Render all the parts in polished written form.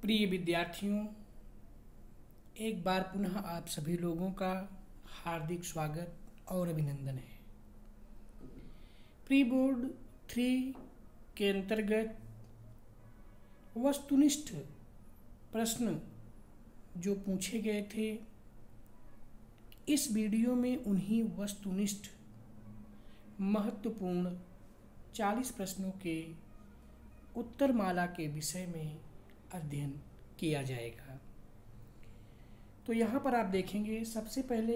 प्रिय विद्यार्थियों, एक बार पुनः आप सभी लोगों का हार्दिक स्वागत और अभिनंदन है। प्री बोर्ड 3 के अंतर्गत वस्तुनिष्ठ प्रश्न जो पूछे गए थे, इस वीडियो में उन्हीं वस्तुनिष्ठ महत्वपूर्ण 40 प्रश्नों के उत्तरमाला के विषय में अध्ययन किया जाएगा। तो यहाँ पर आप देखेंगे, सबसे पहले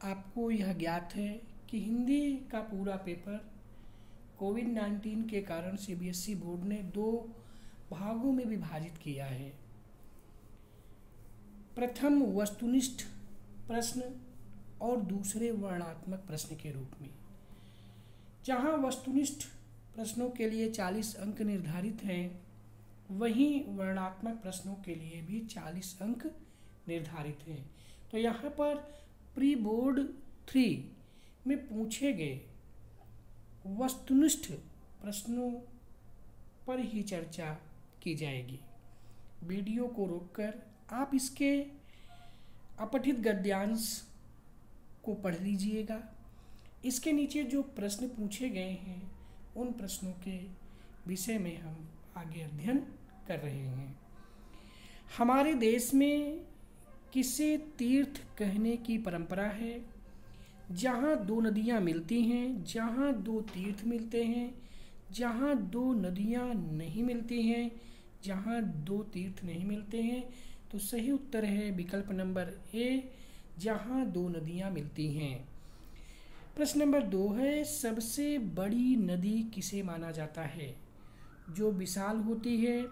आपको यह ज्ञात है कि हिंदी का पूरा पेपर कोविड-19 के कारण सीबीएसई बोर्ड ने 2 भागों में विभाजित किया है। प्रथम वस्तुनिष्ठ प्रश्न और दूसरे वर्णनात्मक प्रश्न के रूप में। जहाँ वस्तुनिष्ठ प्रश्नों के लिए 40 अंक निर्धारित हैं, वहीं वर्णनात्मक प्रश्नों के लिए भी 40 अंक निर्धारित हैं। तो यहाँ पर प्री बोर्ड 3 में पूछे गए वस्तुनिष्ठ प्रश्नों पर ही चर्चा की जाएगी। वीडियो को रोककर आप इसके अपठित गद्यांश को पढ़ लीजिएगा। इसके नीचे जो प्रश्न पूछे गए हैं, उन प्रश्नों के विषय में हम आगे अध्ययन कर रहे हैं। हमारे देश में किसे तीर्थ कहने की परंपरा है? जहाँ 2 नदियाँ मिलती हैं, जहाँ 2 तीर्थ मिलते हैं, जहाँ 2 नदियाँ नहीं मिलती हैं, जहाँ 2 तीर्थ नहीं मिलते हैं। तो सही उत्तर है विकल्प नंबर ए, जहाँ 2 नदियाँ मिलती हैं। प्रश्न नंबर 2 है, सबसे बड़ी नदी किसे माना जाता है? जो विशाल होती है,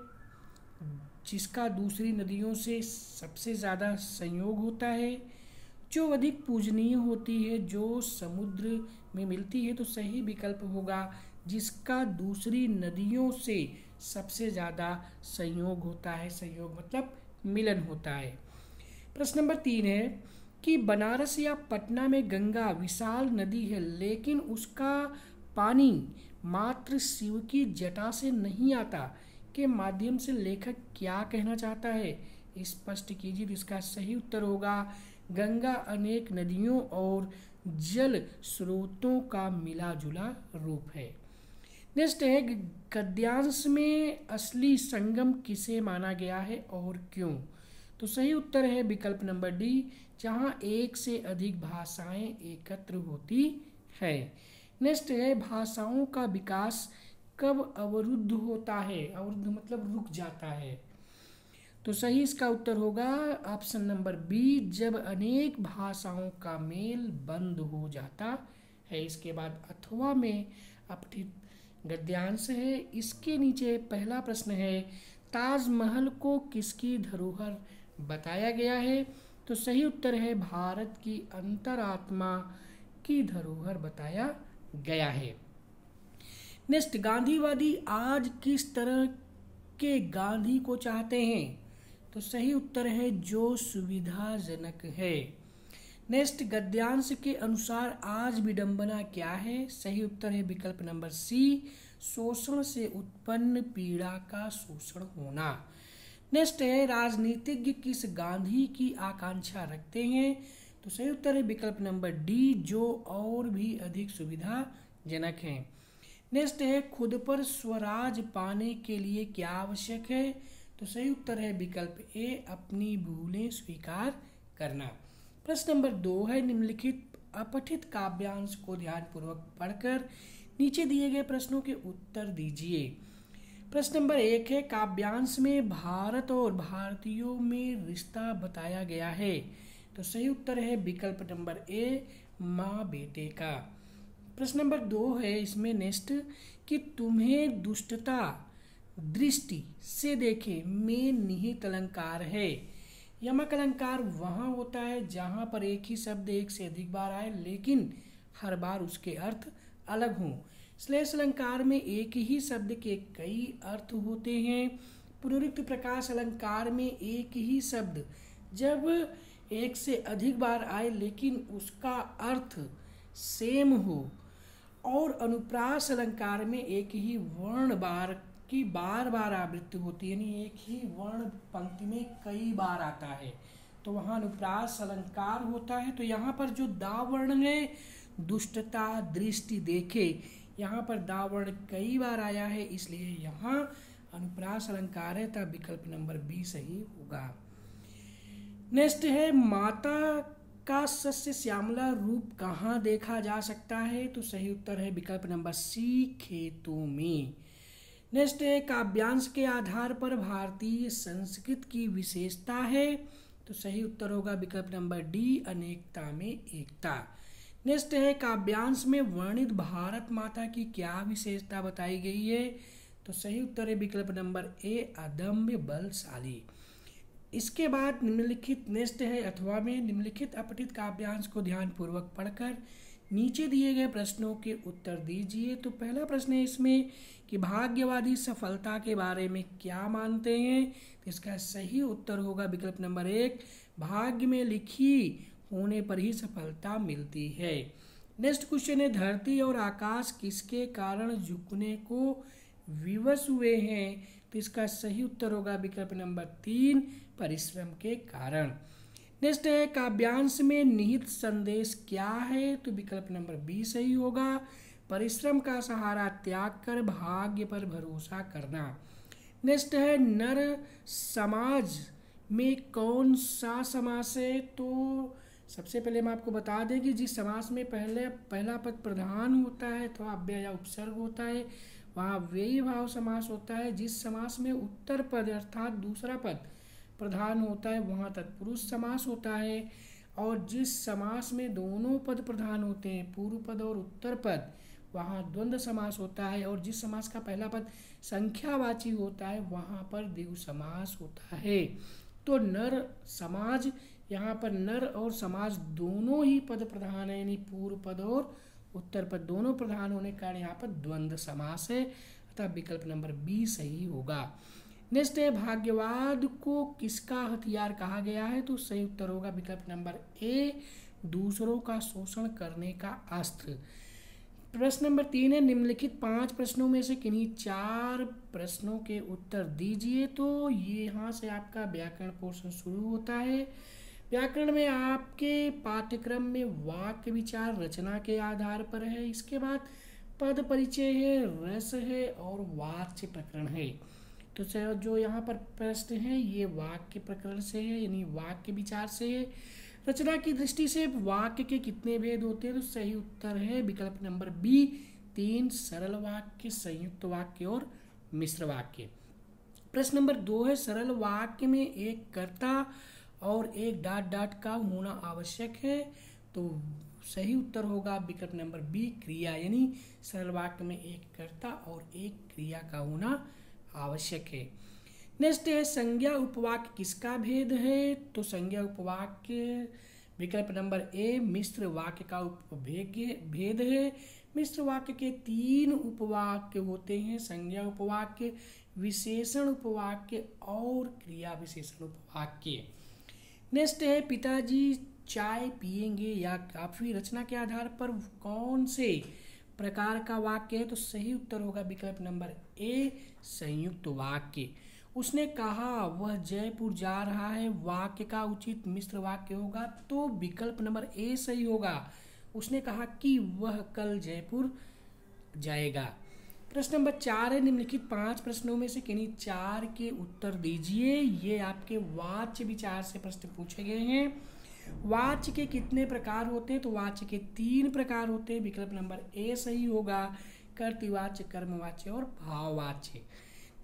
जिसका दूसरी नदियों से सबसे ज़्यादा संयोग होता है, जो अधिक पूजनीय होती है, जो समुद्र में मिलती है। तो सही विकल्प होगा जिसका दूसरी नदियों से सबसे ज़्यादा संयोग होता है। संयोग मतलब मिलन होता है। प्रश्न नंबर 3 है कि बनारस या पटना में गंगा विशाल नदी है, लेकिन उसका पानी मात्र शिव की जटा से नहीं आता के माध्यम से लेखक क्या कहना चाहता है? स्पष्ट कीजिए। इसका सही उत्तर होगा गंगा अनेक नदियों और जल स्रोतों का मिला जुला रूप है। नेक्स्ट है, गद्यांश में असली संगम किसे माना गया है और क्यों? तो सही उत्तर है विकल्प नंबर डी, जहाँ एक से अधिक भाषाएं एकत्र होती है। नेक्स्ट है, भाषाओं का विकास कब अवरुद्ध होता है? अवरुद्ध मतलब रुक जाता है। तो सही इसका उत्तर होगा ऑप्शन नंबर बी, जब अनेक भाषाओं का मेल बंद हो जाता है। इसके बाद अथवा में अपठित गद्यांश है। इसके नीचे पहला प्रश्न है, ताजमहल को किसकी धरोहर बताया गया है? तो सही उत्तर है भारत की अंतरात्मा की धरोहर बताया गया है। नेक्स्ट, गांधीवादी आज किस तरह के गांधी को चाहते हैं? तो सही उत्तर है जो सुविधाजनक है। नेक्स्ट, गद्यांश के अनुसार आज विडंबना क्या है? सही उत्तर है विकल्प नंबर सी, शोषण से उत्पन्न पीड़ा का शोषण होना। नेक्स्ट है, राजनीतिज्ञ किस गांधी की आकांक्षा रखते हैं? तो सही उत्तर है विकल्प नंबर डी, जो और भी अधिक सुविधाजनक है। नेक्स्ट है, खुद पर स्वराज पाने के लिए क्या आवश्यक है? तो सही उत्तर है विकल्प ए, अपनी भूलें स्वीकार करना। प्रश्न नंबर 2 है, निम्नलिखित अपठित काव्यांश को ध्यानपूर्वक पढ़कर नीचे दिए गए प्रश्नों के उत्तर दीजिए। प्रश्न नंबर 1 है, काव्यांश में भारत और भारतीयों में रिश्ता बताया गया है। तो सही उत्तर है विकल्प नंबर ए, माँ बेटे का। प्रश्न नंबर 2 है इसमें नेक्स्ट, कि तुम्हें दुष्टता दृष्टि से देखे में निहित अलंकार है। यमक अलंकार वहाँ होता है जहाँ पर एक ही शब्द एक से अधिक बार आए, लेकिन हर बार उसके अर्थ अलग हों। श्लेष अलंकार में एक ही शब्द के कई अर्थ होते हैं। पुनरुक्त प्रकाश अलंकार में एक ही शब्द जब एक से अधिक बार आए, लेकिन उसका अर्थ सेम हो। और अनुप्रास अलंकार में एक ही वर्ण बार की बार बार आवृत्ति होती है, यानी एक ही वर्ण पंक्ति में कई बार आता है, तो वहाँ अनुप्रास अलंकार होता है। तो यहाँ पर जो दा वर्ण है, दुष्टता, दृष्टि, देखे, यहाँ पर दा वर्ण कई बार आया है, इसलिए यहाँ अनुप्रास अलंकार है, तब विकल्प नंबर बी सही होगा। नेक्स्ट है माता का सस्य श्यामला रूप कहाँ देखा जा सकता है, तो सही उत्तर है विकल्प नंबर सी, खेतों में। नेक्स्ट है काव्यांश के आधार पर भारतीय संस्कृत की विशेषता है, तो सही उत्तर होगा विकल्प नंबर डी, अनेकता में एकता। नेक्स्ट है काव्यांश में वर्णित भारत माता की क्या विशेषता बताई गई है, तो सही उत्तर है विकल्प नंबर ए, अदम्य बलशाली। इसके बाद निम्नलिखित नेक्स्ट है अथवा में निम्नलिखित अपठित काव्यांश को ध्यानपूर्वक पढ़कर नीचे दिए गए प्रश्नों के उत्तर दीजिए। तो पहला प्रश्न है इसमें कि भाग्यवादी सफलता के बारे में क्या मानते हैं, तो इसका सही उत्तर होगा विकल्प नंबर एक, भाग्य में लिखी होने पर ही सफलता मिलती है। नेक्स्ट क्वेश्चन है धरती और आकाश किसके कारण झुकने को विवश हुए हैं, तो इसका सही उत्तर होगा विकल्प नंबर तीन, परिश्रम के कारण। नेक्स्ट है काव्यांश में निहित संदेश क्या है, तो विकल्प नंबर बी सही होगा, परिश्रम का सहारा त्याग कर भाग्य पर भरोसा करना। नेक्स्ट है नर समाज में कौन सा समास है, तो सबसे पहले हम आपको बता दें कि जिस समास में पहला पद प्रधान होता है तो अव्यय या उपसर्ग होता है, वहाँ व्ययी भाव समास होता है। जिस समास में उत्तर पद अर्थात दूसरा पद प्रधान होता है वहाँ तत्पुरुष समास होता है। और जिस समास में दोनों पद प्रधान होते हैं, पूर्व पद और उत्तर पद, वहाँ द्वंद्व समास होता है। और जिस समास का पहला पद संख्यावाची होता है वहाँ पर द्विगु समास होता है। तो नर समाज, यहाँ पर नर और समाज दोनों ही पद प्रधान है, यानी पूर्व पद और उत्तर पद दोनों प्रधान होने के कारण यहाँ पर द्वंद्व समास है, अतः विकल्प नंबर बी सही होगा। नेक्स्ट है भाग्यवाद को किसका हथियार कहा गया है, तो सही उत्तर होगा विकल्प नंबर ए, दूसरों का शोषण करने का अस्त्र। प्रश्न नंबर 3 है निम्नलिखित 5 प्रश्नों में से किन्हीं 4 प्रश्नों के उत्तर दीजिए। तो ये यहाँ से आपका व्याकरण पोर्शन शुरू होता है। व्याकरण में आपके पाठ्यक्रम में वाक्य विचार रचना के आधार पर है, इसके बाद पद परिचय है, रस है और वाच्य प्रकरण है। तो जो यहाँ पर प्रश्न है ये वाक्य प्रकरण से है, यानी वाक्य विचार से है। रचना की दृष्टि से वाक्य के कितने भेद होते हैं, तो सही उत्तर है विकल्प नंबर बी, 3, सरल वाक्य, संयुक्त वाक्य और मिश्र वाक्य। प्रश्न नंबर 2 है सरल वाक्य में एक कर्ता और एक डॉट डॉट का होना आवश्यक है, तो सही उत्तर होगा विकल्प नंबर बी, क्रिया, यानी सरल वाक्य में एक कर्ता और एक क्रिया का होना आवश्यक है। नेक्स्ट है संज्ञा उपवाक्य किसका भेद है, तो संज्ञा उपवाक्य विकल्प नंबर ए, मिश्र वाक्य का भेद है। मिश्र वाक्य के 3 उपवाक्य होते हैं, संज्ञा उपवाक्य, विशेषण उपवाक्य और क्रिया विशेषण उपवाक्य। नेक्स्ट है पिताजी चाय पिएंगे या काफी, रचना के आधार पर कौन से प्रकार का वाक्य है, तो सही उत्तर होगा विकल्प नंबर ए, संयुक्त वाक्य। उसने कहा वह जयपुर जा रहा है, वाक्य का उचित मिश्र वाक्य होगा, तो विकल्प नंबर ए सही होगा। उसने कहा कि वह कल जयपुर जाएगा। प्रश्न नंबर 4 है निम्नलिखित 5 प्रश्नों में से किन्हीं 4 के उत्तर दीजिए। ये आपके वाच्य विचार से प्रश्न पूछे गए हैं। वाच्य के कितने प्रकार होते हैं, तो वाच्य के 3 प्रकार होते हैं, विकल्प नंबर ए सही होगा, कर्तृवाच्य, कर्मवाच्य और भाववाच्य।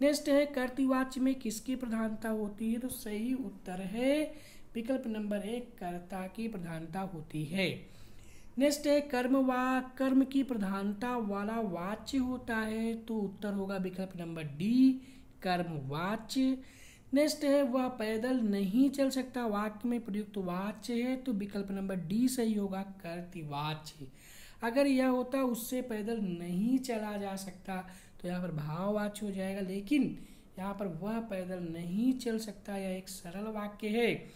नेक्स्ट है कर्तृवाच्य में किसकी प्रधानता होती है, तो सही उत्तर है विकल्प नंबर ए, कर्ता की प्रधानता होती है। नेक्स्ट है कर्म की प्रधानता वाला वाच्य होता है, तो उत्तर होगा विकल्प नंबर डी, कर्मवाच्य। नेक्स्ट है वह पैदल नहीं चल सकता, वाक्य में प्रयुक्त वाच्य है, तो विकल्प नंबर डी सही होगा, कर्तृवाच्य। अगर यह होता उससे पैदल नहीं चला जा सकता तो यहाँ पर भाववाच्य हो जाएगा, लेकिन यहाँ पर वह पैदल नहीं चल सकता यह एक सरल वाक्य है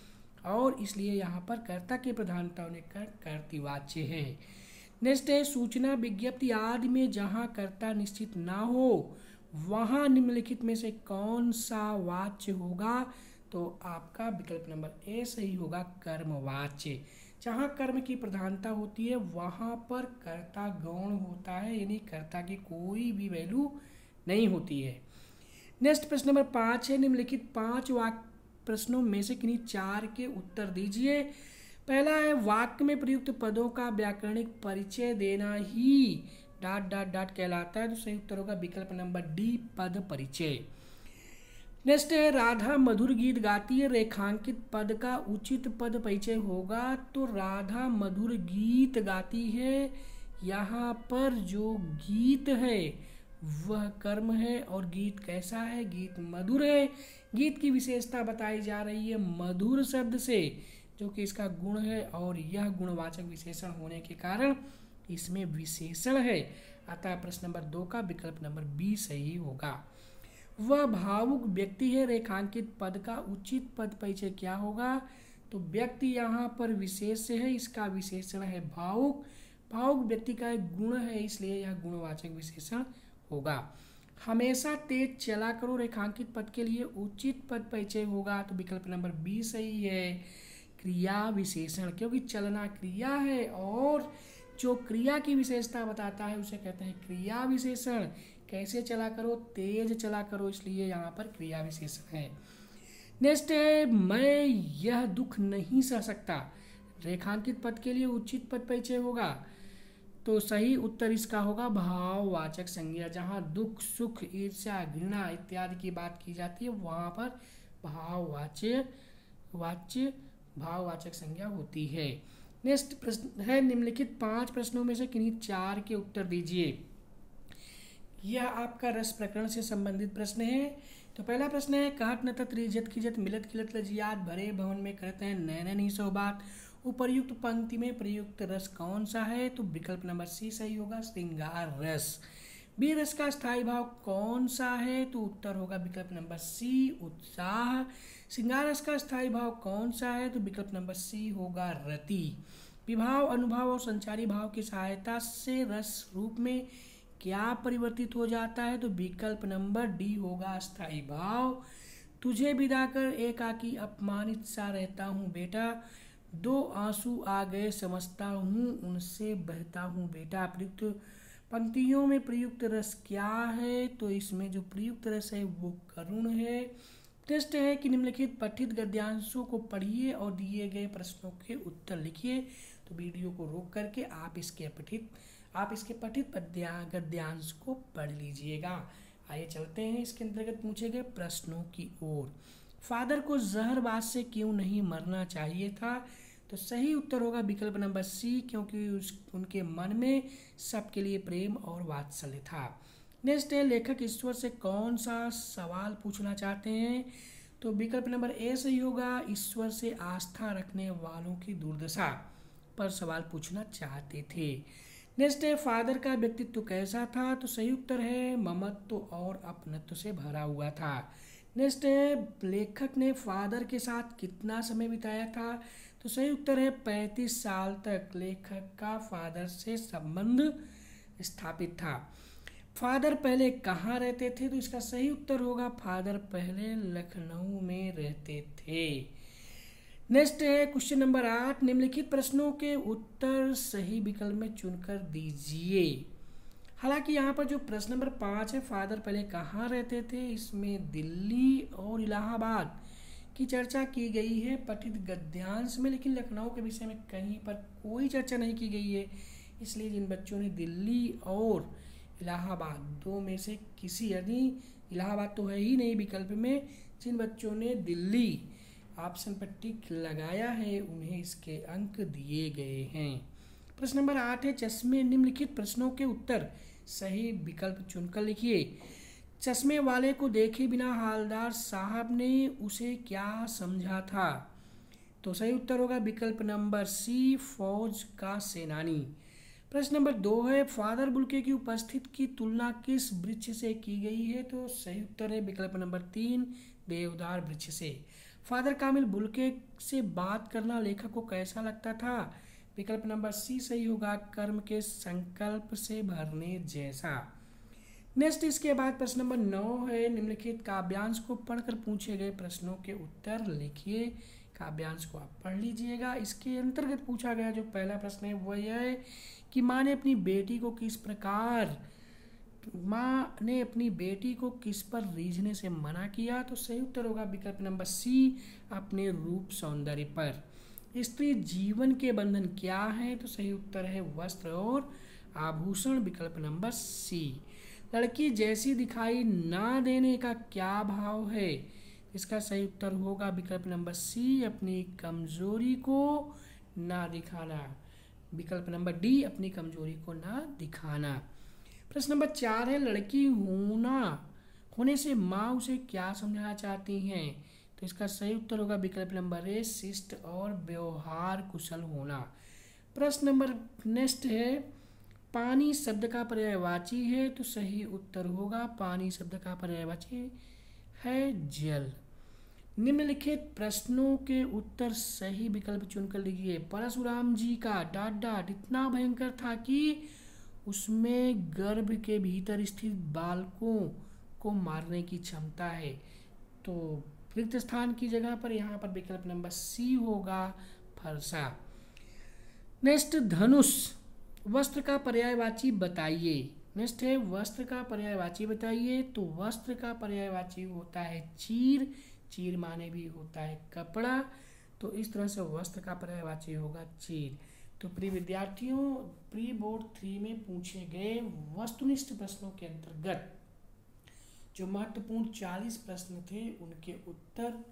और इसलिए यहाँ पर कर्ता की प्रधानता होने का कर्तृवाच्य है। नेक्स्ट है सूचना विज्ञप्ति आदि में जहाँ कर्ता निश्चित ना हो वहाँ निम्नलिखित में से कौन सा वाच्य होगा? तो आपका विकल्प नंबर ए सही होगा, कर्मवाच्य। जहाँ कर्म की प्रधानता होती है वहाँ पर कर्ता गौण होता है, यानी कर्ता की कोई भी वैल्यू नहीं होती है। नेक्स्ट प्रश्न नंबर 5 है, निम्नलिखित 5 वाक्य प्रश्नों में से किन्हीं 4 के उत्तर दीजिए। पहला है, वाक्य में प्रयुक्त पदों का व्याकरणिक परिचय देना ही ... कहलाता है। तो सही उत्तर होगा विकल्प नंबर डी, पद परिचय। नेक्स्ट है, राधा मधुर गीत गाती है, रेखांकित पद का उचित पद परिचय होगा। तो राधा मधुर गीत गाती है, यहाँ पर जो गीत है वह कर्म है और गीत कैसा है? गीत मधुर है। गीत की विशेषता बताई जा रही है मधुर शब्द से, जो कि इसका गुण है और यह गुणवाचक विशेषण होने के कारण इसमें विशेषण है। अतः प्रश्न नंबर 2 का विकल्प नंबर बी सही होगा। वह भावुक व्यक्ति है, रेखांकित पद का उचित पद परिचय क्या होगा? तो व्यक्ति यहाँ पर विशेष है, इसका विशेषण है भावुक। भावुक व्यक्ति का एक गुण है, इसलिए यह गुणवाचक विशेषण होगा। हमेशा तेज चला करो, रेखांकित पद के लिए उचित पद परिचय होगा। तो विकल्प नंबर बी सही है, क्रिया विशेषण, क्योंकि चलना क्रिया है और जो क्रिया की विशेषता बताता है उसे कहते हैं क्रिया विशेषण। कैसे चला करो? तेज चला करो, इसलिए यहाँ पर क्रिया विशेषण है। नेक्स्ट है, मैं यह दुख नहीं सह सकता, रेखांकित पद के लिए उचित पद परिचय होगा। तो सही उत्तर इसका होगा भाववाचक संज्ञा। जहाँ दुख, सुख, ईर्ष्या, घृणा इत्यादि की बात की जाती है वहाँ पर भाववाचक संज्ञा होती है। नेक्स्ट प्रश्न है, निम्नलिखित 5 प्रश्नों में से किन्हीं 4 के उत्तर दीजिए। यह आपका रस प्रकरण से संबंधित प्रश्न है। तो पहला प्रश्न है, कहत न तत रिजत खिजत मिलत खिलत लजियात भरे भवन में करते हैं नैन ही सो बात। उपर्युक्त पंक्ति में प्रयुक्त रस कौन सा है? तो विकल्प नंबर सी सही होगा, श्रृंगार रस। बी रस का स्थायी भाव कौन सा है? तो उत्तर होगा विकल्प नंबर सी, उत्साह। श्रृंगार रस का स्थायी भाव कौन सा है? तो विकल्प नंबर सी होगा, रति। विभाव, अनुभाव और संचारी भाव की सहायता से रस रूप में क्या परिवर्तित हो जाता है? तो विकल्प नंबर डी होगा, स्थायी भाव। तुझे विदा कर एकाकी अपमानित सा रहता हूँ बेटा, 2 आंसू आ गए समझता हूँ उनसे बहता हूँ बेटा। प्रयुक्त पंक्तियों में प्रयुक्त रस क्या है? तो इसमें जो प्रयुक्त रस है वो करुण है। टेस्ट है कि निम्नलिखित पठित गद्यांशों को पढ़िए और दिए गए प्रश्नों के उत्तर लिखिए। तो वीडियो को रोक करके आप इसके पठित गद्यांश को पढ़ लीजिएगा। आइए चलते हैं इसके अंतर्गत पूछे गए प्रश्नों की ओर। फादर को जहरबाज से क्यों नहीं मरना चाहिए था? तो सही उत्तर होगा विकल्प नंबर सी, क्योंकि उनके मन में सबके लिए प्रेम और वात्सल्य था। नेक्स्ट है, लेखक ईश्वर से कौन सा सवाल पूछना चाहते हैं? तो विकल्प नंबर ए सही होगा, ईश्वर से आस्था रखने वालों की दुर्दशा पर सवाल पूछना चाहते थे। नेक्स्ट है, फादर का व्यक्तित्व कैसा था? तो सही उत्तर है, ममत्व और अपनत्व से भरा हुआ था। नेक्स्ट है, लेखक ने फादर के साथ कितना समय बिताया था? तो सही उत्तर है 35 साल तक लेखक का फादर से संबंध स्थापित था। फादर पहले कहाँ रहते थे? तो इसका सही उत्तर होगा, फादर पहले लखनऊ में रहते थे। नेक्स्ट है क्वेश्चन नंबर 8, निम्नलिखित प्रश्नों के उत्तर सही विकल्प में चुनकर दीजिए। हालांकि यहाँ पर जो प्रश्न नंबर 5 है, फादर पहले कहाँ रहते थे, इसमें दिल्ली और इलाहाबाद की चर्चा की गई है पठित गद्यांश में, लेकिन लखनऊ के विषय में कहीं पर कोई चर्चा नहीं की गई है। इसलिए जिन बच्चों ने दिल्ली और इलाहाबाद दो में से किसी, यदि इलाहाबाद तो है ही नहीं विकल्प में, जिन बच्चों ने दिल्ली ऑप्शन पर टिक लगाया है उन्हें इसके अंक दिए गए हैं। प्रश्न नंबर 8 है, चश्मे निम्नलिखित प्रश्नों के उत्तर सही विकल्प चुनकर लिखिए। चश्मे वाले को देखे बिना हालदार साहब ने उसे क्या समझा था? तो सही उत्तर होगा विकल्प नंबर सी, फौज का सेनानी। प्रश्न नंबर 2 है, फादर बुल्के की उपस्थिति की तुलना किस वृक्ष से की गई है? तो सही उत्तर है विकल्प नंबर 3, देवदार वृक्ष से। फादर कामिल बुल्के से बात करना लेखक को कैसा लगता था? विकल्प नंबर सी सही होगा, कर्म के संकल्प से भरने जैसा। नेक्स्ट इसके बाद प्रश्न नंबर 9 है, निम्नलिखित काव्यांश को पढ़कर पूछे गए प्रश्नों के उत्तर लिखिए। काव्यांश को आप पढ़ लीजिएगा। इसके अंतर्गत पूछा गया जो पहला प्रश्न है वह यह है कि माँ ने अपनी बेटी को किस पर रीझने से मना किया। तो सही उत्तर होगा विकल्प नंबर सी, अपने रूप सौंदर्य पर। स्त्री जीवन के बंधन क्या है। तो सही उत्तर है वस्त्र और आभूषण, विकल्प नंबर सी। लड़की जैसी दिखाई ना देने का क्या भाव है। इसका सही उत्तर होगा विकल्प नंबर सी, अपनी कमजोरी को ना दिखाना, विकल्प नंबर डी, अपनी कमजोरी को ना दिखाना। प्रश्न नंबर 4 है, लड़की होने से माँ उसे क्या समझाना चाहती हैं। तो इसका सही उत्तर होगा विकल्प नंबर ए, शिष्ट और व्यवहार कुशल होना। प्रश्न नंबर नेक्स्ट है, पानी शब्द का पर्यायवाची है। तो सही उत्तर होगा पानी शब्द का पर्यायवाची है जल। निम्नलिखित प्रश्नों के उत्तर सही विकल्प चुनकर लिखिए। परशुराम जी का डांट इतना भयंकर था कि उसमें गर्भ के भीतर स्थित बालकों को मारने की क्षमता है। तो रिक्त स्थान की जगह पर यहाँ पर विकल्प नंबर सी होगा, फरसा। नेक्स्ट, धनुष वस्त्र का पर्यायवाची बताइए। नेक्स्ट है, वस्त्र का पर्यायवाची बताइए। तो वस्त्र का पर्यायवाची होता है चीर, चीर माने भी होता है कपड़ा। तो इस तरह से वस्त्र का पर्यायवाची होगा चीर। तो प्रिय विद्यार्थियों, प्री बोर्ड 3 में पूछे गए वस्तुनिष्ठ प्रश्नों के अंतर्गत जो महत्वपूर्ण 40 प्रश्न थे उनके उत्तर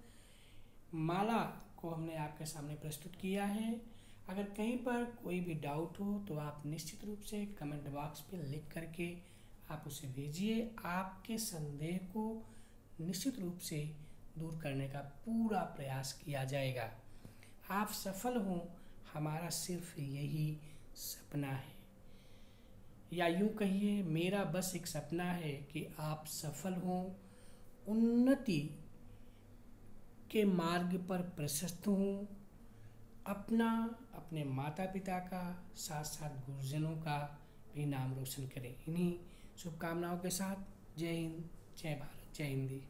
माला को हमने आपके सामने प्रस्तुत किया है। अगर कहीं पर कोई भी डाउट हो तो आप निश्चित रूप से कमेंट बॉक्स पे लिख करके आप उसे भेजिए। आपके संदेह को निश्चित रूप से दूर करने का पूरा प्रयास किया जाएगा। आप सफल हों, हमारा सिर्फ यही सपना है, या यूँ कहिए मेरा बस एक सपना है कि आप सफल हों, उन्नति के मार्ग पर प्रशस्त हों, अपने माता पिता का साथ साथ गुरुजनों का भी नाम रोशन करें। इन्हीं शुभकामनाओं के साथ जय हिंद, जय भारत, जय हिंदी।